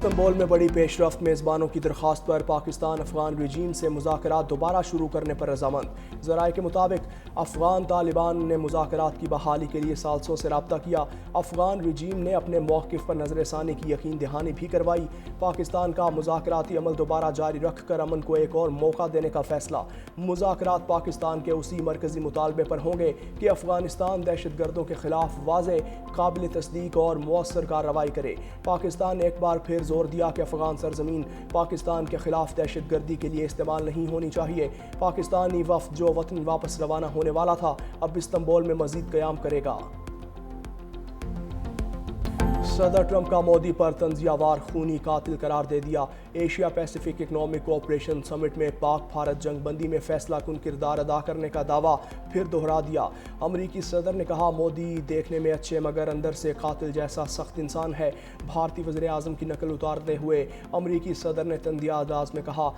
Istanbul میں بڑی پیش رفت، میزبانوں کی درخواست پر پاکستان افغان رجیم سے مذاکرات دوبارہ شروع کرنے پر رضامند۔ ذرائع کے مطابق افغان طالبان نے مذاکرات کی بحالی کے لیے ثالثوں سے رابطہ کیا۔ افغان رجیم نے اپنے موقف پر نظر ثانی کی یقین دہانی بھی کروائی۔ پاکستان کا مذاکراتی عمل دوبارہ جاری رکھ کر امن کو ایک اور موقع دینے کا فیصلہ۔ مذاکرات پاکستان کے اسی مرکزی مطالبے پر ہوں گے کہ افغانستان دہشت گردوں کے خلاف واضح، قابل تصدیق اور مؤثر کارروائی کرے۔ پاکستان نے ایک بار پھر زور دیا کہ افغان سرزمین پاکستان کے خلاف دہشت گردی کے لیے استعمال نہیں ہونی چاہیے۔ پاکستانی وفد جو وطن واپس روانہ ہونے والا تھا، اب استنبول میں مزید قیام کرے گا۔ صدر ٹرمپ کا مودی پر تنزیہ وار خونی قاتل قرار دے دیا۔ ایشیا پیسیفک اکنامک کوآپریشن سمٹ میں پاک بھارت جنگ بندی میں فیصلہ کن کردار ادا کرنے کا دعویٰ پھر دہرا دیا۔ امریکی صدر نے کہا، مودی دیکھنے میں اچھے مگر اندر سے قاتل جیسا سخت انسان ہے۔ بھارتی وزیر اعظم کی نقل اتارتے ہوئے امریکی صدر نے تندیہ انداز میں کہا،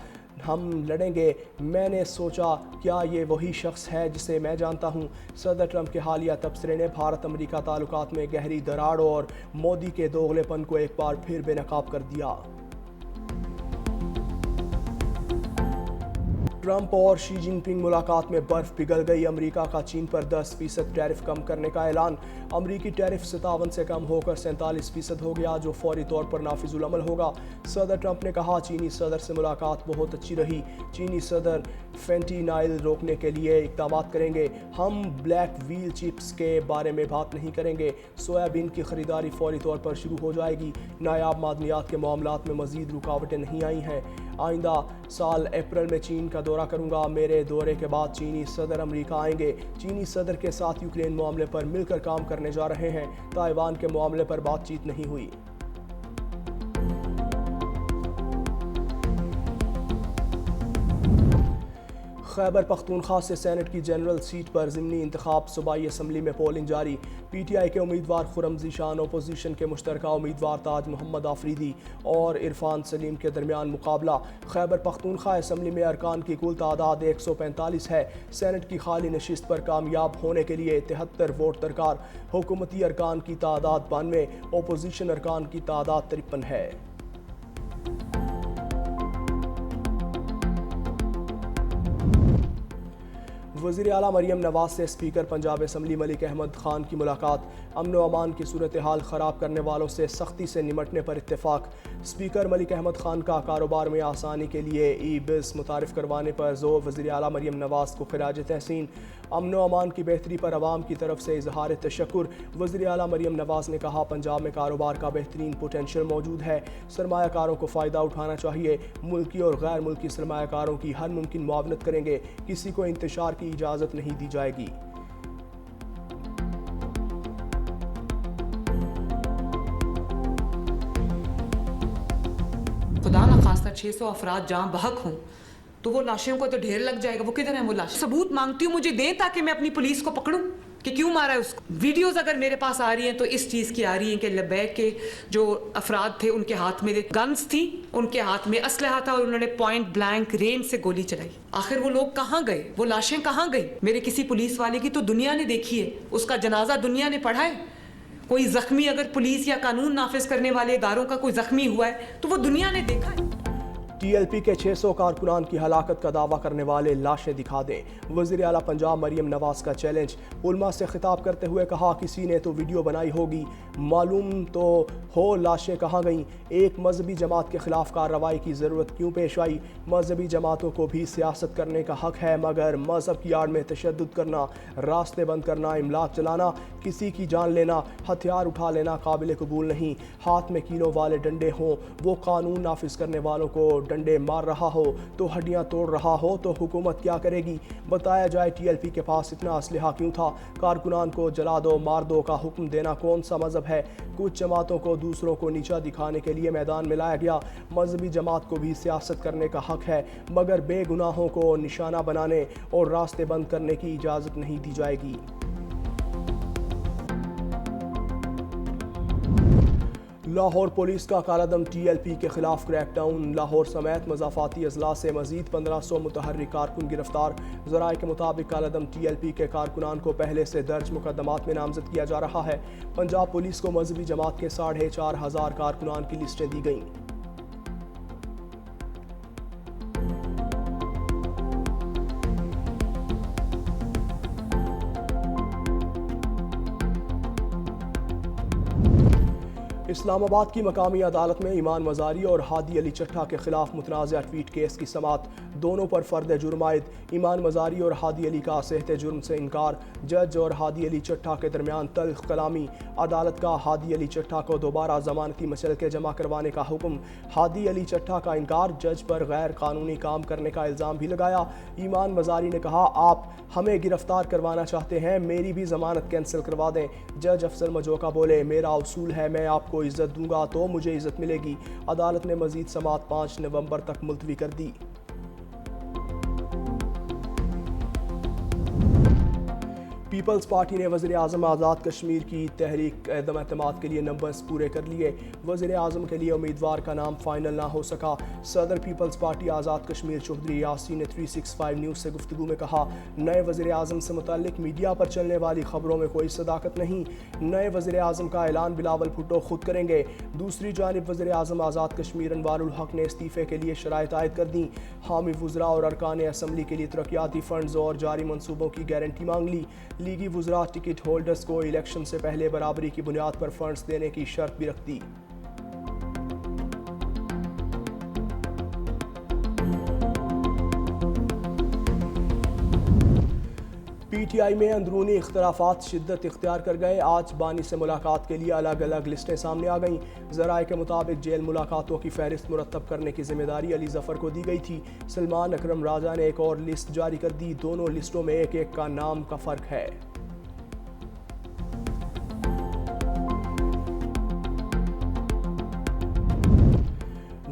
ہم لڑیں گے۔ میں نے سوچا کیا یہ وہی شخص ہے جسے میں جانتا ہوں۔ صدر ٹرمپ کے حالیہ تبصرے نے بھارت امریکہ تعلقات میں گہری دراڑ اور مودی کے دوغلے پن کو ایک بار پھر بے نقاب کر دیا۔ ٹرمپ اور شی جن پنگ ملاقات میں برف پگھل گئی۔ امریکہ کا چین پر 10% ٹیرف کم کرنے کا اعلان۔ امریکی ٹیرف 57 سے کم ہو کر 47% ہو گیا، جو فوری طور پر نافذ العمل ہوگا۔ صدر ٹرمپ نے کہا، چینی صدر سے ملاقات بہت اچھی رہی۔ چینی صدر فینٹینائل روکنے کے لیے اقدامات کریں گے۔ ہم بلیک ویل چپس کے بارے میں بات نہیں کریں گے۔ سویابین کی خریداری فوری طور پر شروع ہو جائے گی۔ نایاب معدنیات کے معاملات میں مزید رکاوٹیں نہیں آئی ہیں۔ آئندہ سال اپریل میں چین کا دورہ کروں گا۔ میرے دورے کے بعد چینی صدر امریکہ آئیں گے۔ چینی صدر کے ساتھ یوکرین معاملے پر مل کر کام کرنے جا رہے ہیں۔ تائیوان کے معاملے پر بات چیت نہیں ہوئی۔ خیبر پختونخوا سے سینٹ کی جنرل سیٹ پر ضمنی انتخاب، صوبائی اسمبلی میں پولنگ جاری۔ پی ٹی آئی کے امیدوار خرم ذیشان، اپوزیشن کے مشترکہ امیدوار تاج محمد آفریدی اور عرفان سلیم کے درمیان مقابلہ۔ خیبر پختونخوا اسمبلی میں ارکان کی کل تعداد 145 ہے۔ سینٹ کی خالی نشست پر کامیاب ہونے کے لیے 73 ووٹ درکار۔ حکومتی ارکان کی تعداد 92، اپوزیشن ارکان کی تعداد 53 ہے۔ وزیر اعلیٰ مریم نواز سے اسپیکر پنجاب اسمبلی ملک احمد خان کی ملاقات۔ امن و امان کی صورتحال خراب کرنے والوں سے سختی سے نمٹنے پر اتفاق۔ اسپیکر ملک احمد خان کا کاروبار میں آسانی کے لیے ای بز متعارف کروانے پر زور۔ وزیر اعلیٰ مریم نواز کو خراج تحسین۔ امن و امان کی بہتری پر عوام کی طرف سے اظہار تشکر۔ وزیر اعلیٰ مریم نواز نے کہا، پنجاب میں کاروبار کا بہترین پوٹینشل موجود ہے۔ سرمایہ کاروں کو فائدہ اٹھانا چاہیے۔ ملکی اور غیر ملکی سرمایہ کاروں کی ہر ممکن معاونت کریں گے۔ کسی کو انتشار کی اجازت نہیں دی جائے گی۔ خدا نہ خواستہ 600 افراد جہاں بحق ہوں تو وہ لاشوں کو تو ڈھیر لگ جائے گا۔ وہ کدھر ہیں وہ لاش؟ ثبوت مانگتی ہوں، مجھے دیں تاکہ میں اپنی پولیس کو پکڑوں کہ کیوں مارا ہے اس کو۔ ویڈیوز اگر میرے پاس آ رہی ہیں تو اس چیز کی آ رہی ہیں کہ لبیک کے جو افراد تھے ان کے ہاتھ میں گنز تھی، ان کے ہاتھ میں اسلحہ تھا اور انہوں نے پوائنٹ بلینک رینج سے گولی چلائی۔ آخر وہ لوگ کہاں گئے؟ وہ لاشیں کہاں گئی؟ میرے کسی پولیس والے کی تو دنیا نے دیکھی ہے، اس کا جنازہ دنیا نے پڑھا ہے۔ کوئی زخمی اگر پولیس یا قانون نافذ کرنے والے اداروں کا کوئی زخمی ہوا ہے تو وہ دنیا نے دیکھا ہے۔ ٹی ایل پی کے 600 کارکنان کی ہلاکت کا دعویٰ کرنے والے لاشیں دکھا دیں۔ وزیر اعلیٰ پنجاب مریم نواز کا چیلنج۔ علماء سے خطاب کرتے ہوئے کہا، کسی نے تو ویڈیو بنائی ہوگی، معلوم تو ہو لاشیں کہاں گئیں۔ ایک مذہبی جماعت کے خلاف کارروائی کی ضرورت کیوں پیش آئی؟ مذہبی جماعتوں کو بھی سیاست کرنے کا حق ہے، مگر مذہب کی آڑ میں تشدد کرنا، راستے بند کرنا، املاک چلانا، کسی کی جان لینا، ہتھیار اٹھا لینا قابل قبول نہیں۔ ہاتھ میں کیلوں والے ڈنڈے ہوں، وہ قانون نافذ کرنے والوں کو ڈنڈے مار رہا ہو تو ہڈیاں توڑ رہا ہو تو حکومت کیا کرے گی؟ بتایا جائے ٹی ایل پی کے پاس اتنا اسلحہ کیوں تھا؟ کارکنان کو جلا دو مار دو کا حکم دینا کون سا مذہب ہے؟ کچھ جماعتوں کو دوسروں کو نیچا دکھانے کے لیے میدان میں لایا گیا۔ مذہبی جماعت کو بھی سیاست کرنے کا حق ہے، مگر بے گناہوں کو نشانہ بنانے اور راستے بند کرنے کی اجازت نہیں دی جائے گی۔ لاہور پولیس کا کالعدم ٹی ایل پی کے خلاف کریک ڈاؤن۔ لاہور سمیت مضافاتی اضلاع سے مزید 1500 متحرک کارکن گرفتار۔ ذرائع کے مطابق کالعدم ٹی ایل پی کے کارکنان کو پہلے سے درج مقدمات میں نامزد کیا جا رہا ہے۔ پنجاب پولیس کو مذہبی جماعت کے 4500 کارکنان کی لسٹیں دی گئیں۔ اسلام آباد کی مقامی عدالت میں ایمان مزاری اور ہادی علی چٹھا کے خلاف متنازع ٹویٹ کیس کی سماعت، دونوں پر فرد جرم عائد، ایمان مزاری اور ہادی علی کا صحت جرم سے انکار، جج اور ہادی علی چٹھا کے درمیان تلخ کلامی، عدالت کا ہادی علی چٹھا کو دوبارہ ضمانتی مچلکے جمع کروانے کا حکم، ہادی علی چٹھا کا انکار، جج پر غیر قانونی کام کرنے کا الزام بھی لگایا۔ ایمان مزاری نے کہا، آپ ہمیں گرفتار کروانا چاہتے ہیں، میری بھی ضمانت کینسل کروا دیں۔ جج افضل مجوکا بولے، میرا اصول ہے میں آپ کو عزت دوں گا تو مجھے عزت ملے گی۔ عدالت نے مزید سماعت 5 نومبر تک ملتوی کر دی۔ پیپلز پارٹی نے وزیر اعظم آزاد کشمیر کی تحریک عدم اعتماد کے لیے نمبرز پورے کر لیے، وزیر اعظم کے لیے امیدوار کا نام فائنل نہ ہو سکا۔ صدر پیپلز پارٹی آزاد کشمیر چودھری یاسین نے 365 نیوز سے گفتگو میں کہا، نئے وزیر اعظم سے متعلق میڈیا پر چلنے والی خبروں میں کوئی صداقت نہیں، نئے وزیر اعظم کا اعلان بلاول بھٹو خود کریں گے۔ دوسری جانب وزیر اعظم آزاد کشمیر انوار الحق نے استعفے کے لیے شرائط عائد کر دیں، حامی وزراء اور ارکان اسمبلی کے لیے ترقیاتی فنڈز اور جاری منصوبوں کی گارنٹی مانگ لی۔ لیگی وزراء ٹکٹ ہولڈرز کو الیکشن سے پہلے برابری کی بنیاد پر فنڈز دینے کی شرط بھی رکھ دی۔ پی ٹی آئی میں اندرونی اختلافات شدت اختیار کر گئے، آج بانی سے ملاقات کے لیے الگ الگ لسٹیں سامنے آ گئیں۔ ذرائع کے مطابق جیل ملاقاتوں کی فہرست مرتب کرنے کی ذمہ داری علی ظفر کو دی گئی تھی۔ سلمان اکرم راجہ نے ایک اور لسٹ جاری کر دی، دونوں لسٹوں میں ایک ایک کا نام کا فرق ہے۔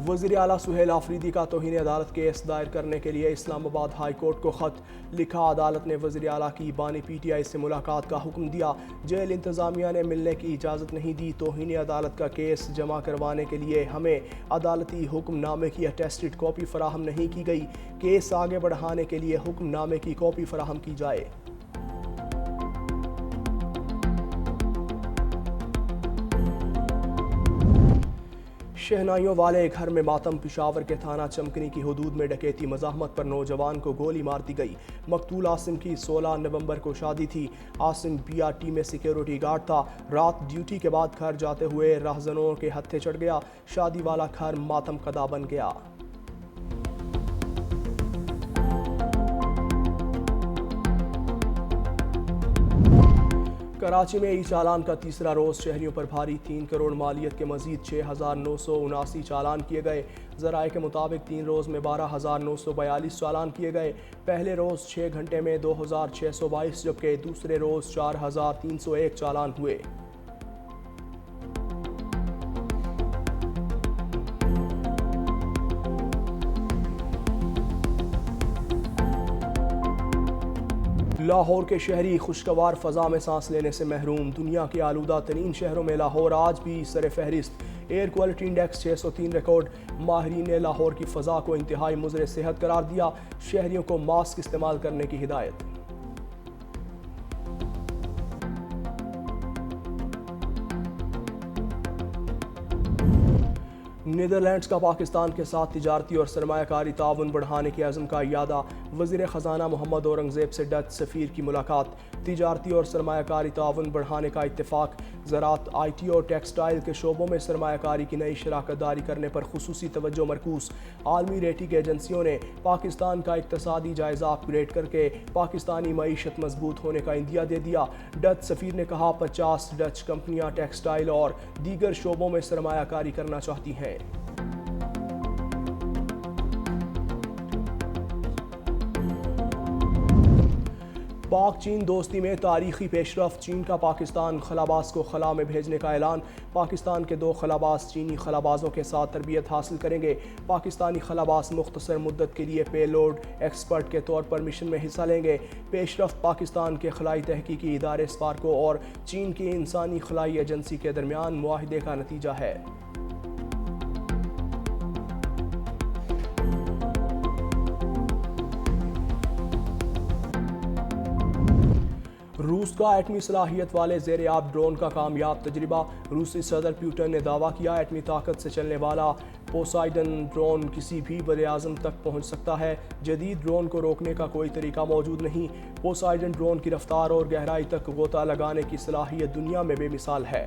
وزیر اعلیٰ سہیل آفریدی کا توہین عدالت کیس دائر کرنے کے لیے اسلام آباد ہائی کورٹ کو خط لکھا، عدالت نے وزیر اعلیٰ کی بانی پی ٹی آئی سے ملاقات کا حکم دیا، جیل انتظامیہ نے ملنے کی اجازت نہیں دی، توہین عدالت کا کیس جمع کروانے کے لیے ہمیں عدالتی حکم نامے کی اٹیسٹڈ کاپی فراہم نہیں کی گئی، کیس آگے بڑھانے کے لیے حکم نامے کی کاپی فراہم کی جائے۔ شہنائیوں والے گھر میں ماتم، پشاور کے تھانہ چمکنی کی حدود میں ڈکیتی مزاحمت پر نوجوان کو گولی مار دی گئی۔ مقتول عاصم کی 16 نومبر کو شادی تھی، عاصم پی آر ٹی میں سیکیورٹی گارڈ تھا، رات ڈیوٹی کے بعد گھر جاتے ہوئے راہزنوں کے ہتھے چڑھ گیا، شادی والا گھر ماتم کدا بن گیا۔ کراچی میں ای چالان کا تیسرا روز، شہریوں پر بھاری، 3 کروڑ مالیت کے مزید 6,979 چالان کیے گئے۔ ذرائع کے مطابق 3 روز میں 12,942 چالان کیے گئے۔ پہلے روز 6 گھنٹے میں 2,622 جبکہ دوسرے روز 4,301 چالان ہوئے۔ لاہور کے شہری خوشگوار فضا میں سانس لینے سے محروم، دنیا کے آلودہ ترین شہروں میں لاہور آج بھی سر فہرست، ایئر کوالٹی انڈیکس 603 ریکارڈ۔ ماہرین نے لاہور کی فضا کو انتہائی مضر صحت قرار دیا، شہریوں کو ماسک استعمال کرنے کی ہدایت۔ نیدرلینڈز کا پاکستان کے ساتھ تجارتی اور سرمایہ کاری تعاون بڑھانے کے عزم کا اعادہ، وزیر خزانہ محمد اورنگزیب سے ڈچ سفیر کی ملاقات، تجارتی اور سرمایہ کاری تعاون بڑھانے کا اتفاق، زراعت، آئی ٹی اور ٹیکسٹائل کے شعبوں میں سرمایہ کاری کی نئی شراکت داری کرنے پر خصوصی توجہ مرکوز۔ عالمی ریٹنگ ایجنسیوں نے پاکستان کا اقتصادی جائزہ اپ گریڈ کر کے پاکستانی معیشت مضبوط ہونے کا عندیہ دے دیا، ڈچ سفیر نے کہا 50 ڈچ کمپنیاں ٹیکسٹائل اور دیگر شعبوں میں سرمایہ کاری کرنا چاہتی ہیں۔ پاک چین دوستی میں تاریخی پیش رفت، چین کا پاکستان خلاباز کو خلا میں بھیجنے کا اعلان، پاکستان کے 2 خلاباز چینی خلابازوں کے ساتھ تربیت حاصل کریں گے، پاکستانی خلاباز مختصر مدت کے لیے پے لوڈ ایکسپرٹ کے طور پر مشن میں حصہ لیں گے۔ پیش رفت پاکستان کے خلائی تحقیقی ادارے اسپارکو اور چین کی انسانی خلائی ایجنسی کے درمیان معاہدے کا نتیجہ ہے۔ روس کا ایٹمی صلاحیت والے زیر آب ڈرون کا کامیاب تجربہ، روسی صدر پیوٹن نے دعویٰ کیا ایٹمی طاقت سے چلنے والا پوسائیڈن ڈرون کسی بھی براعظم تک پہنچ سکتا ہے، جدید ڈرون کو روکنے کا کوئی طریقہ موجود نہیں، پوسائیڈن ڈرون کی رفتار اور گہرائی تک غوطہ لگانے کی صلاحیت دنیا میں بے مثال ہے۔